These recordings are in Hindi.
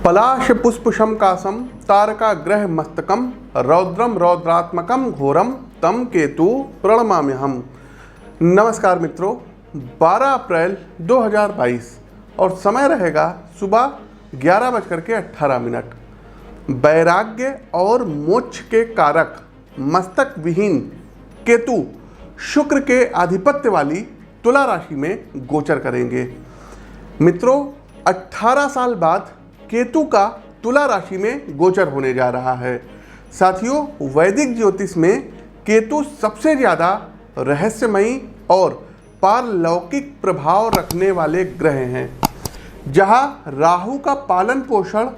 पलाश पुष्पशम कासम तारका ग्रह मस्तकम रौद्रम रौद्रात्मकम घोरम तम केतु प्रणमाम्यहम। नमस्कार मित्रों, 12 अप्रैल 2022 और समय रहेगा सुबह 11:18। वैराग्य और मोक्ष के कारक मस्तक विहीन केतु शुक्र के आधिपत्य वाली तुला राशि में गोचर करेंगे। मित्रों, 18 साल बाद केतु का तुला राशि में गोचर होने जा रहा है। साथियों, वैदिक ज्योतिष में केतु सबसे ज़्यादा रहस्यमयी और पारलौकिक प्रभाव रखने वाले ग्रह हैं। जहां राहु का पालन पोषण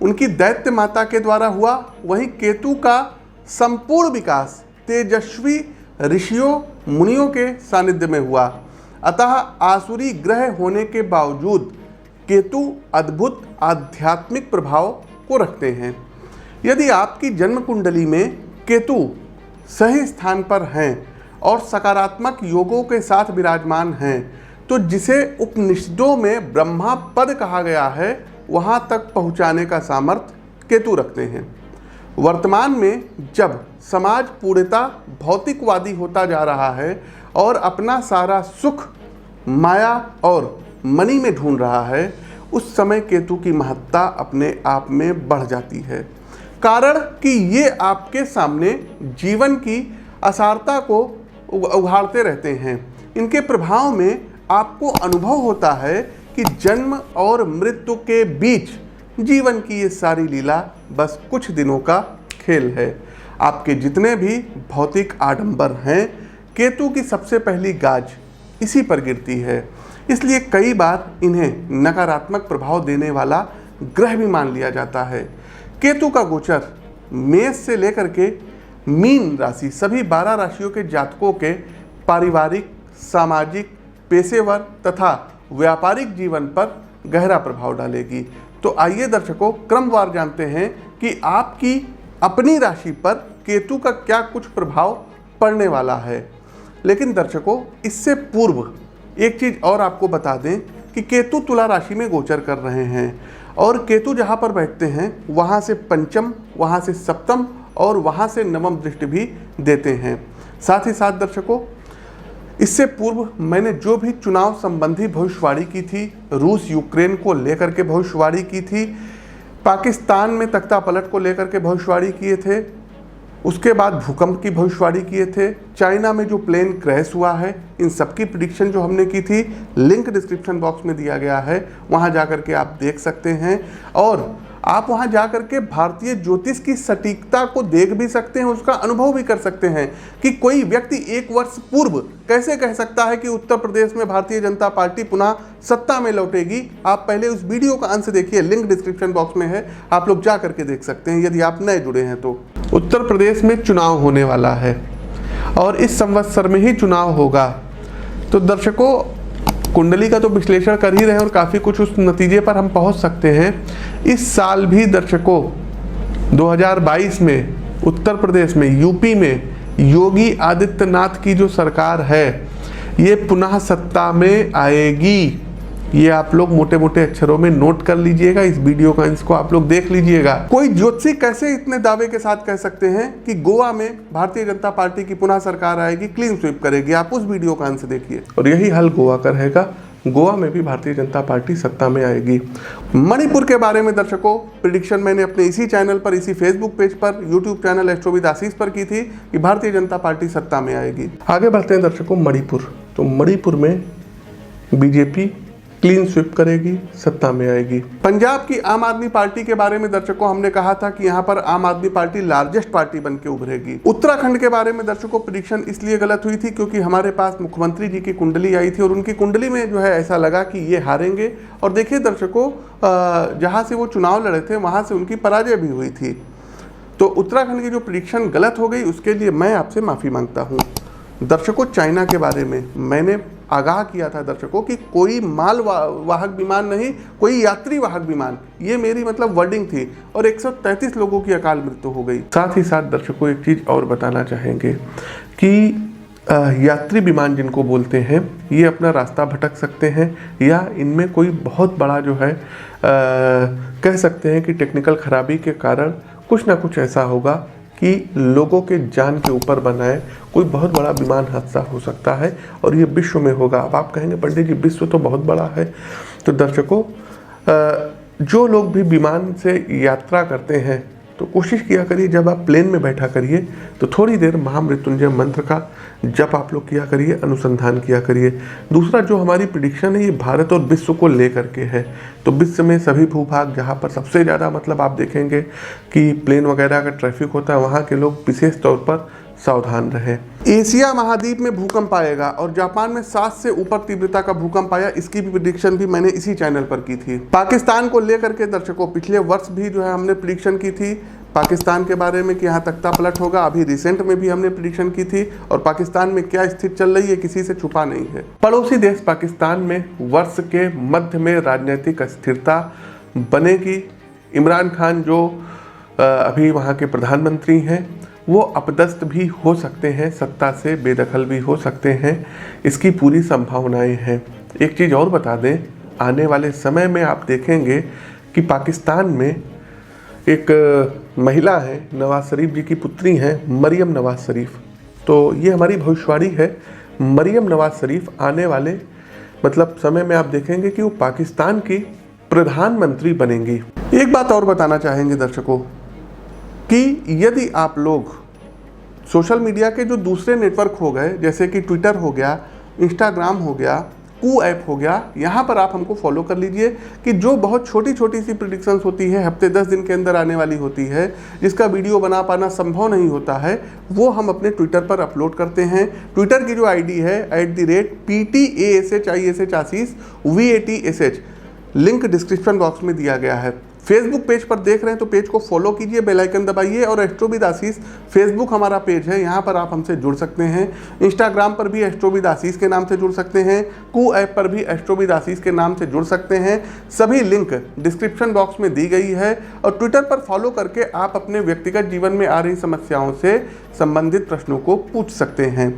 उनकी दैत्य माता के द्वारा हुआ, वहीं केतु का संपूर्ण विकास तेजस्वी ऋषियों मुनियों के सानिध्य में हुआ। अतः आसुरी ग्रह होने के बावजूद केतु अद्भुत आध्यात्मिक प्रभाव को रखते हैं। यदि आपकी जन्म कुंडली में केतु सही स्थान पर हैं और सकारात्मक योगों के साथ विराजमान हैं, तो जिसे उपनिषदों में ब्रह्मा पद कहा गया है, वहां तक पहुंचाने का सामर्थ्य केतु रखते हैं। वर्तमान में जब समाज पूर्णतः भौतिकवादी होता जा रहा है और अपना सारा सुख माया और मनी में ढूंढ रहा है, उस समय केतु की महत्ता अपने आप में बढ़ जाती है। कारण कि ये आपके सामने जीवन की असारता को उघाड़ते रहते हैं। इनके प्रभाव में आपको अनुभव होता है कि जन्म और मृत्यु के बीच जीवन की ये सारी लीला बस कुछ दिनों का खेल है। आपके जितने भी भौतिक आडंबर हैं, केतु की सबसे पहली गाज इसी पर गिरती है। इसलिए कई बार इन्हें नकारात्मक प्रभाव देने वाला ग्रह भी मान लिया जाता है। केतु का गोचर मेष से लेकर के मीन राशि सभी 12 राशियों के जातकों के पारिवारिक, सामाजिक, पेशेवर तथा व्यापारिक जीवन पर गहरा प्रभाव डालेगी। तो आइए दर्शकों, क्रमवार जानते हैं कि आपकी अपनी राशि पर केतु का क्या कुछ प्रभाव पड़ने वाला है। लेकिन दर्शकों, इससे पूर्व एक चीज़ और आपको बता दें कि केतु तुला राशि में गोचर कर रहे हैं और केतु जहाँ पर बैठते हैं वहाँ से पंचम, वहाँ से सप्तम और वहाँ से नवम दृष्टि भी देते हैं। साथ ही साथ दर्शकों, इससे पूर्व मैंने जो भी चुनाव संबंधी भविष्यवाणी की थी, रूस यूक्रेन को लेकर के भविष्यवाणी की थी, पाकिस्तान में तख्ता पलट को लेकर के भविष्यवाणी किए थे, उसके बाद भूकंप की भविष्यवाणी किए थे, चाइना में जो प्लेन क्रैश हुआ है, इन सब की प्रिडिक्शन जो हमने की थी, लिंक डिस्क्रिप्शन बॉक्स में दिया गया है, वहां जाकर के आप देख सकते हैं। और आप वहां जाकर के भारतीय ज्योतिष की सटीकता को देख भी सकते हैं, उसका अनुभव भी कर सकते हैं कि कोई व्यक्ति 1 वर्ष पूर्व कैसे कह सकता है कि उत्तर प्रदेश में भारतीय जनता पार्टी पुनः सत्ता में लौटेगी। आप पहले उस वीडियो का अंश देखिए, लिंक डिस्क्रिप्शन बॉक्स में है, आप लोग जा करके देख सकते हैं यदि आप नए जुड़े हैं तो। उत्तर प्रदेश में चुनाव होने वाला है और इस संवत्सर में ही चुनाव होगा। तो दर्शकों, कुंडली का तो विश्लेषण कर ही रहे हैं और काफ़ी कुछ उस नतीजे पर हम पहुंच सकते हैं। इस साल भी दर्शकों 2022 में उत्तर प्रदेश में, यूपी में योगी आदित्यनाथ की जो सरकार है, ये पुनः सत्ता में आएगी। ये आप लोग मोटे मोटे अक्षरों में नोट कर लीजिएगा, इस वीडियो का इसको आप लोग देख लीजिएगा। कोई ज्योतिषी कैसे इतने दावे के साथ कह सकते हैं कि गोवा में भारतीय जनता पार्टी की पुनः सरकार आएगी, क्लीन स्वीप करेगी? आप उस वीडियो का अंश देखिए और यही हल गोवा का रहेगा। गोवा में भी भारतीय जनता पार्टी सत्ता में आएगी। मणिपुर के बारे में दर्शकों प्रिडिक्शन मैंने अपने इसी चैनल पर, इसी फेसबुक पेज पर, यूट्यूब चैनल एस्ट्रो विद आशीष पर की थी कि भारतीय जनता पार्टी सत्ता में आएगी। आगे बढ़ते हैं दर्शकों, मणिपुर। तो मणिपुर में बीजेपी क्लीन स्वीप करेगी, सत्ता में आएगी। पंजाब की आम आदमी पार्टी के बारे में दर्शकों हमने कहा था कि यहाँ पर आम आदमी पार्टी लार्जेस्ट पार्टी बन के उभरेगी। उत्तराखंड के बारे में दर्शकों प्रेडिक्शन इसलिए गलत हुई थी क्योंकि हमारे पास मुख्यमंत्री जी की कुंडली आई थी और उनकी कुंडली में जो है ऐसा लगा कि ये हारेंगे। और देखिए दर्शकों, जहाँ से वो चुनाव लड़े थे वहाँ से उनकी पराजय भी हुई थी। तो उत्तराखंड की जो प्रेडिक्शन गलत हो गई, उसके लिए मैं आपसे माफ़ी मांगता हूँ। दर्शकों, चाइना के बारे में मैंने आगाह किया था दर्शकों कि कोई माल वाहक विमान नहीं, कोई यात्री वाहक विमान, ये मेरी मतलब वर्डिंग थी और 133 लोगों की अकाल मृत्यु हो गई। साथ ही साथ दर्शकों एक चीज़ और बताना चाहेंगे कि यात्री विमान जिनको बोलते हैं ये अपना रास्ता भटक सकते हैं या इनमें कोई बहुत बड़ा जो है कह सकते हैं कि टेक्निकल खराबी के कारण कुछ ना कुछ ऐसा होगा कि लोगों के जान के ऊपर बनाए कोई बहुत बड़ा विमान हादसा हो सकता है और ये विश्व में होगा। अब आप कहेंगे पंडित जी विश्व तो बहुत बड़ा है। तो दर्शकों, जो लोग भी विमान से यात्रा करते हैं तो कोशिश किया करिए, जब आप प्लेन में बैठा करिए तो थोड़ी देर महामृत्युंजय मंत्र का जप आप लोग किया करिए, अनुसंधान किया करिए। दूसरा, जो हमारी प्रिडिक्शन है ये भारत और विश्व को लेकर के है। तो विश्व में सभी भूभाग जहाँ पर सबसे ज़्यादा मतलब आप देखेंगे कि प्लेन वगैरह का ट्रैफिक होता है, वहाँ के लोग विशेष तौर पर सावधान रहें। एशिया महाद्वीप में भूकंप आएगा और जापान में 7 से ऊपर तीव्रता का भूकंप आया, इसकी भी प्रिडिक्शन भी मैंने इसी चैनल पर की थी। पाकिस्तान को लेकर के दर्शकों पिछले वर्ष भी जो है हमने प्रिडिक्शन की थी पाकिस्तान के बारे में कि यहाँ तख्ता पलट होगा। अभी रिसेंट में भी हमने प्रिडिक्शन की थी और पाकिस्तान में क्या स्थिति चल रही है किसी से छुपा नहीं है। पड़ोसी देश पाकिस्तान में वर्ष के मध्य में राजनीतिक अस्थिरता बनेगी। इमरान खान जो अभी वहाँ के प्रधानमंत्री हैं वो अपदस्थ भी हो सकते हैं, सत्ता से बेदखल भी हो सकते हैं, इसकी पूरी संभावनाएं हैं। एक चीज़ और बता दें, आने वाले समय में आप देखेंगे कि पाकिस्तान में एक महिला है, नवाज शरीफ जी की पुत्री हैं, मरियम नवाज शरीफ। तो ये हमारी भविष्यवाणी है, मरियम नवाज शरीफ आने वाले मतलब समय में आप देखेंगे कि वो पाकिस्तान की प्रधानमंत्री बनेंगी। एक बात और बताना चाहेंगे दर्शकों कि यदि आप लोग सोशल मीडिया के जो दूसरे नेटवर्क हो गए, जैसे कि ट्विटर हो गया, इंस्टाग्राम हो गया, कू ऐप हो गया, यहाँ पर आप हमको फॉलो कर लीजिए कि जो बहुत छोटी छोटी सी प्रिडिक्शंस होती है, हफ्ते 10 दिन के अंदर आने वाली होती है, जिसका वीडियो बना पाना संभव नहीं होता है, वो हम अपने ट्विटर पर अपलोड करते हैं। ट्विटर की जो आईडी है @PTASHISH लिंक डिस्क्रिप्शन बॉक्स में दिया गया है। फेसबुक पेज पर देख रहे हैं तो पेज को फॉलो कीजिए, बेल आइकन दबाइए और एस्ट्रोविद आशीष फेसबुक हमारा पेज है, यहाँ पर आप हमसे जुड़ सकते हैं। इंस्टाग्राम पर भी एस्ट्रोविद आशीष के नाम से जुड़ सकते हैं, कू ऐप पर भी एस्ट्रोविद आशीष के नाम से जुड़ सकते हैं। सभी लिंक डिस्क्रिप्शन बॉक्स में दी गई है और ट्विटर पर फॉलो करके आप अपने व्यक्तिगत जीवन में आ रही समस्याओं से संबंधित प्रश्नों को पूछ सकते हैं।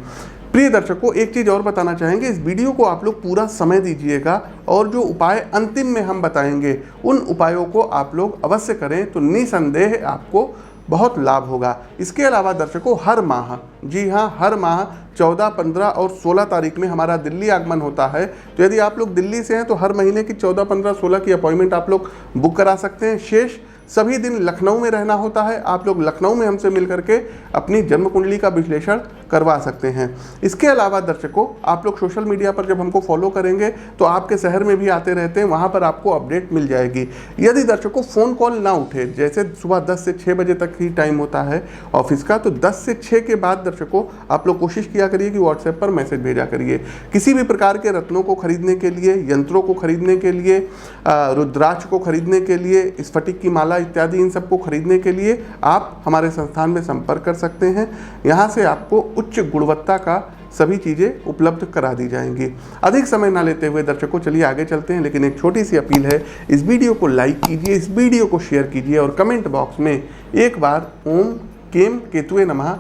प्रिय दर्शकों, एक चीज़ और बताना चाहेंगे, इस वीडियो को आप लोग पूरा समय दीजिएगा और जो उपाय अंतिम में हम बताएंगे उन उपायों को आप लोग अवश्य करें तो निसंदेह आपको बहुत लाभ होगा। इसके अलावा दर्शकों, हर माह, जी हाँ हर माह 14, 15 और 16 तारीख में हमारा दिल्ली आगमन होता है। तो यदि आप लोग दिल्ली से हैं तो हर महीने की 14, 15, 16 की अपॉइंटमेंट आप लोग बुक करा सकते हैं। शेष सभी दिन लखनऊ में रहना होता है, आप लोग लखनऊ में हमसे मिल करके अपनी जन्म कुंडली का विश्लेषण करवा सकते हैं। इसके अलावा दर्शकों, आप लोग सोशल मीडिया पर जब हमको फॉलो करेंगे तो आपके शहर में भी आते रहते हैं, वहाँ पर आपको अपडेट मिल जाएगी। यदि दर्शकों फ़ोन कॉल ना उठे, जैसे सुबह 10 से 6 बजे तक ही टाइम होता है ऑफिस का, तो 10 से 6 के बाद दर्शकों आप लोग कोशिश किया करिए कि व्हाट्सएप पर मैसेज भेजा करिए। किसी भी प्रकार के रत्नों को खरीदने के लिए, यंत्रों को खरीदने के लिए, रुद्राक्ष को खरीदने के लिए, स्फटिक की माला इत्यादि इन सबको खरीदने के लिए आप हमारे संस्थान में संपर्क कर सकते हैं। यहाँ से आपको उच्च गुणवत्ता का सभी चीज़ें उपलब्ध करा दी जाएंगी। अधिक समय ना लेते हुए दर्शकों चलिए आगे चलते हैं, लेकिन एक छोटी सी अपील है, इस वीडियो को लाइक कीजिए, इस वीडियो को शेयर कीजिए और कमेंट बॉक्स में एक बार ओम केम केतुए नमः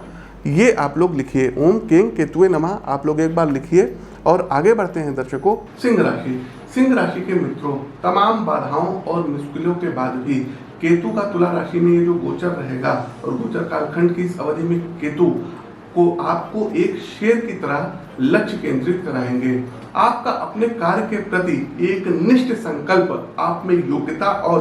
ये आप लोग लिखिए। ओम केम केतुए नमः आप लोग एक बार लिखिए और आगे बढ़ते हैं दर्शकों। सिंह राशि के मित्रों, तमाम बाधाओं और मुश्किलों के बाद भी केतु का तुला राशि में ये जो गोचर रहेगा और गोचर कालखंड की इस अवधि में केतु को आपको एक शेर की तरह लक्ष्य केंद्रित कराएंगे। आपका अपने कार्य के प्रति एक निष्ठ संकल्प आप में योग्यता और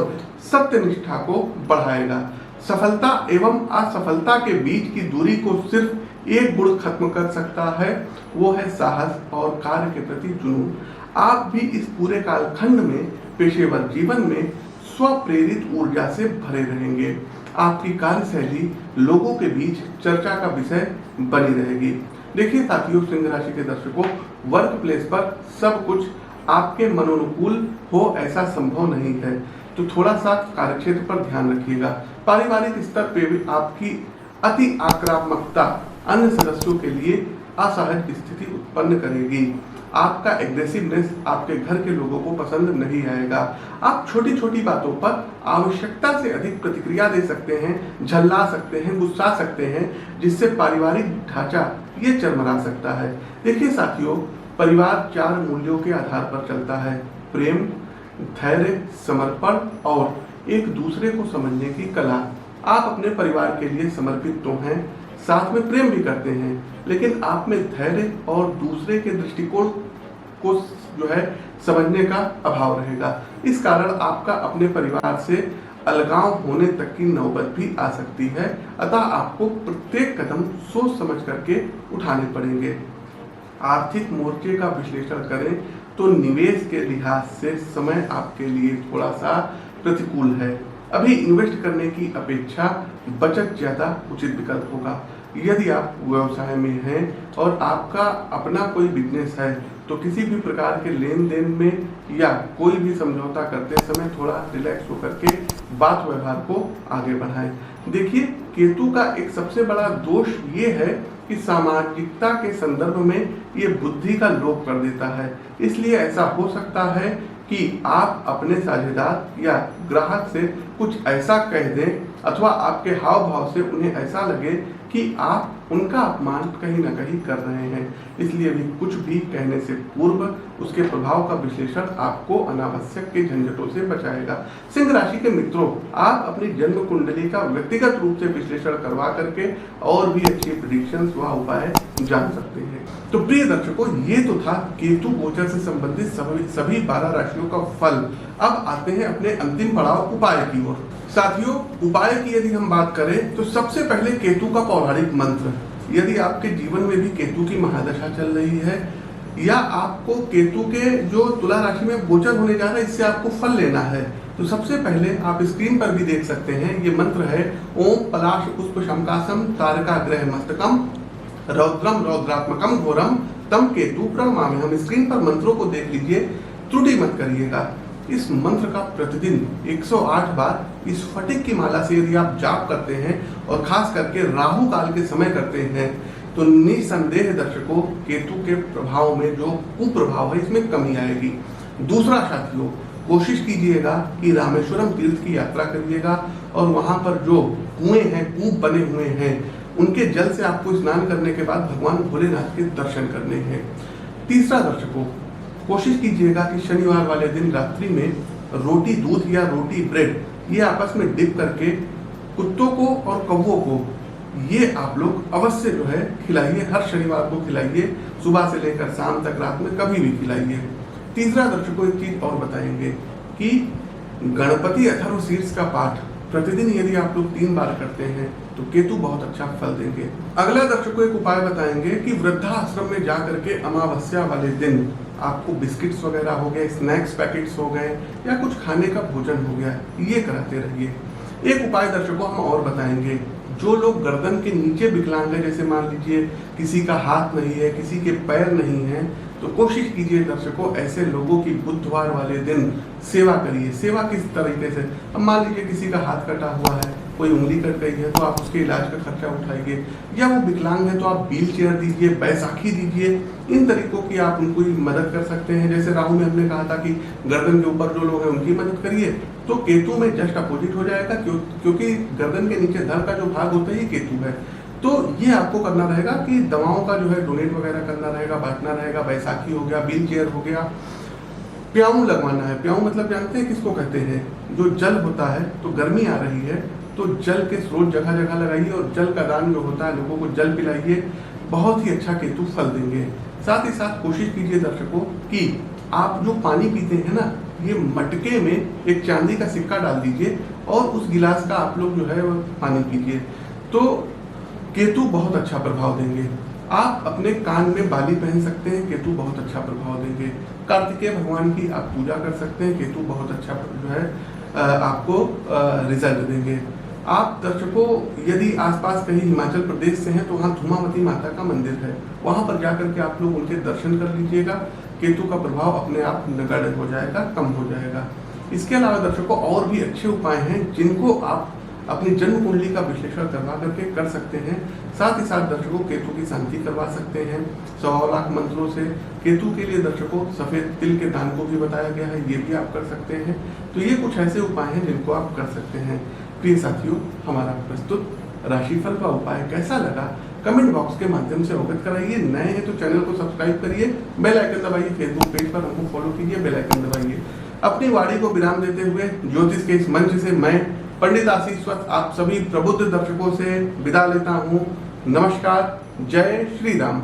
सत्यनिष्ठा को बढ़ाएगा। सफलता एवं असफलता के बीच की दूरी को सिर्फ एक गुण खत्म कर सकता है, वो है साहस और कार्य के प्रति जुनून। आप भी इस पूरे कालखंड में पेशेवर जीवन में स्वप्रेरित ऊर्जा से भरे रहेंगे। आपकी कार्यशैली लोगों के बीच चर्चा का विषय बनी रहेगी। देखिए साथियों, सिंह राशि के दर्शकों, वर्क प्लेस पर सब कुछ आपके मनोनुकूल हो ऐसा संभव नहीं है, तो थोड़ा सा कार्यक्षेत्र पर ध्यान रखिएगा। पारिवारिक स्तर पे भी आपकी अति आक्रामकता अन्य सदस्यों के लिए असहज स्थिति उत्पन्न करेगी। आपका एग्रेसिवनेस आपके घर के लोगों को पसंद नहीं आएगा। आप छोटी छोटी बातों पर आवश्यकता से अधिक प्रतिक्रिया दे सकते हैं, झल्ला सकते हैं, गुस्सा सकते हैं, जिससे पारिवारिक ढांचा ये चरमरा सकता है। देखिए साथियों, परिवार 4 मूल्यों के आधार पर चलता है: प्रेम, धैर्य, समर्पण और एक दूसरे को समझने की कला। आप अपने परिवार के लिए समर्पित तो हैं, साथ में प्रेम भी करते हैं, लेकिन आप में धैर्य और दूसरे के दृष्टिकोण को जो है समझने का अभाव रहेगा। इस कारण आपका अपने परिवार से अलगाव होने तक की नौबत भी आ सकती है। अतः आपको प्रत्येक कदम सोच समझ करके उठाने पड़ेंगे। आर्थिक मोर्चे का विश्लेषण करें तो निवेश के लिहाज से समय आपके लिए थोड़ा सा प्रतिकूल है। अभी इन्वेस्ट करने की अपेक्षा बचत ज्यादा उचित विकल्प होगा। यदि आप व्यवसाय में हैं और आपका अपना कोई बिजनेस है तो किसी भी प्रकार के लेन देन में या कोई भी समझौता करते समय थोड़ा रिलैक्स होकर के बात व्यवहार को आगे बढ़ाएं। देखिए, केतु का एक सबसे बड़ा दोष ये है कि सामाजिकता के संदर्भ में ये बुद्धि का लोप कर देता है। इसलिए ऐसा हो सकता है कि आप अपने साझेदार या ग्राहक से कुछ ऐसा कह दें अथवा आपके हाव भाव से उन्हें ऐसा लगे कि आप उनका अपमान कहीं ना कहीं कर रहे हैं। इसलिए भी कुछ भी कहने से पूर्व उसके प्रभाव का विश्लेषण आपको अनावश्यक के झंझटों से बचाएगा। सिंह राशि के मित्रों, आप अपनी जन्म कुंडली का व्यक्तिगत रूप से विश्लेषण करवा करके और भी अच्छी प्रेडिक्शंस व उपाय जान सकते हैं। तो प्रिय दर्शकों, ये तो था केतु गोचर से संबंधित सभी 12 राशियों का फल। अब आते हैं अपने अंतिम पड़ाव उपाय की ओर। साथियों, उपाय की यदि हम बात करें तो सबसे पहले केतु का पौराणिक मंत्र। यदि आपके जीवन में भी केतु की महादशा चल रही है या आपको केतु के जो तुला राशि में गोचर होने जा रहा है इससे आपको फल लेना है, तो सबसे पहले आप स्क्रीन पर भी देख सकते हैं। ये मंत्र है ओम पलाश पुष्प शंकासम तारका ग्रह मस्तकम रौद्रम रौद्रात्मकम घोरम तम केतु प्रणमामि। हम स्क्रीन पर मंत्रों को देख लीजिए, त्रुटि मत करिएगा। इस मंत्र का प्रतिदिन 108 बार इस फटिक की माला से यदि आप जाप करते हैं और खास करके राहु काल के समय करते हैं तो निसंदेह दर्शकों केतु के प्रभाव में जो कुप्रभाव है इसमें कमी आएगी। दूसरा साथियों, कोशिश कीजिएगा कि रामेश्वरम तीर्थ की यात्रा करिएगा और वहां पर जो कुएं हैं, कूप बने हुए हैं, उनके जल से आपको स्नान करने के बाद भगवान भोलेनाथ के दर्शन करने हैं। तीसरा दर्शकों, कोशिश कीजिएगा कि शनिवार वाले दिन रात्रि में रोटी दूध या रोटी ब्रेड ये आपस में डिप करके कुत्तों को और कौवों को ये आप लोग अवश्य जो है खिलाइए। हर शनिवार को खिलाइए, सुबह से लेकर शाम तक, रात में कभी भी खिलाइए। तीसरा दर्शकों, एक चीज और बताएंगे कि गणपति अथर्वशीर्ष का पाठ प्रतिदिन यदि आप लोग 3 बार करते हैं तो केतु बहुत अच्छा फल देंगे। अगला दर्शकों एक उपाय बताएंगे कि वृद्धाश्रम में जाकर के अमावस्या वाले दिन आपको बिस्किट्स वगैरह हो गए, स्नैक्स पैकेट्स हो गए या कुछ खाने का भोजन हो गया, ये कराते रहिए। एक उपाय दर्शकों हम और बताएंगे, जो लोग गर्दन के नीचे विकलांग है, जैसे मान लीजिए किसी का हाथ नहीं है, किसी के पैर नहीं है, तो कोशिश कीजिए दर्शकों ऐसे लोगों की बुधवार वाले दिन सेवा करिए। सेवा किस तरीके से, अब मान लीजिए किसी का हाथ कटा हुआ है, कोई उंगली कट गई है, तो आप उसके इलाज का खर्चा उठाइए, या वो विकलांग है तो आप व्हील चेयर दीजिए, बैसाखी दीजिए। इन तरीकों की आप उनको मदद कर सकते हैं। जैसे राहु में हमने कहा था कि गर्दन के ऊपर जो लोग हैं उनकी मदद करिए, तो केतु में जस्ट अपोजिट हो जाएगा, क्योंकि गर्दन के नीचे धड़ का जो भाग होता है ये केतु है। तो ये आपको करना रहेगा कि दवाओं का जो है डोनेट वगैरह करना रहेगा, बांटना रहेगा। बैसाखी हो गया, व्हील चेयर हो गया, प्याऊ लगवाना है। प्याऊ मतलब जानते हैं किसको कहते हैं? जो जल होता है, तो गर्मी आ रही है तो जल के स्रोत जगह जगह लगाइए और जल का दान जो होता है लोगों को जल पिलाइए, बहुत ही अच्छा केतु फल देंगे। साथ ही साथ कोशिश कीजिए दर्शकों कि आप जो पानी पीते हैं ना, ये मटके में एक चांदी का सिक्का डाल दीजिए और उस गिलास का आप लोग जो है वो पानी पीजिए, तो केतु बहुत अच्छा प्रभाव देंगे। आप अपने कान में बाली पहन सकते हैं, केतु बहुत अच्छा प्रभाव देंगे। कार्तिकेय भगवान की आप पूजा कर सकते हैं, केतु बहुत अच्छा जो है आपको रिजल्ट देंगे। आप दर्शकों यदि आसपास कहीं हिमाचल प्रदेश से हैं तो वहाँ धूमावती माता का मंदिर है, वहाँ पर जाकर के आप लोग उनके दर्शन कर लीजिएगा। केतु का प्रभाव अपने आप नगण्य हो जाएगा, कम हो जाएगा। इसके अलावा दर्शकों और भी अच्छे उपाय हैं जिनको आप अपनी जन्म कुंडली का विश्लेषण करवा करके कर सकते हैं। साथ ही साथ दर्शकों केतु की शांति करवा सकते हैं 100 लाख मंत्रों से। केतु के लिए दर्शकों सफेद तिल के दान को भी बताया गया है, ये भी आप कर सकते हैं। तो ये कुछ ऐसे उपाय हैं जिनको आप कर सकते हैं। प्रिय साथियों, हमारा प्रस्तुत राशिफल का उपाय कैसा लगा कमेंट बॉक्स के माध्यम से अवगत कराइए। नए हैं तो चैनल को सब्सक्राइब करिए, बेल आइकन दबाइए, फेसबुक पेज पर हमको फॉलो कीजिए, बेल आइकन दबाइए। अपनी वाणी को विराम देते हुए ज्योतिष के इस मंच से मैं पंडित आशीष वत्स आप सभी प्रबुद्ध दर्शकों से विदा लेता हूँ। नमस्कार, जय श्री राम।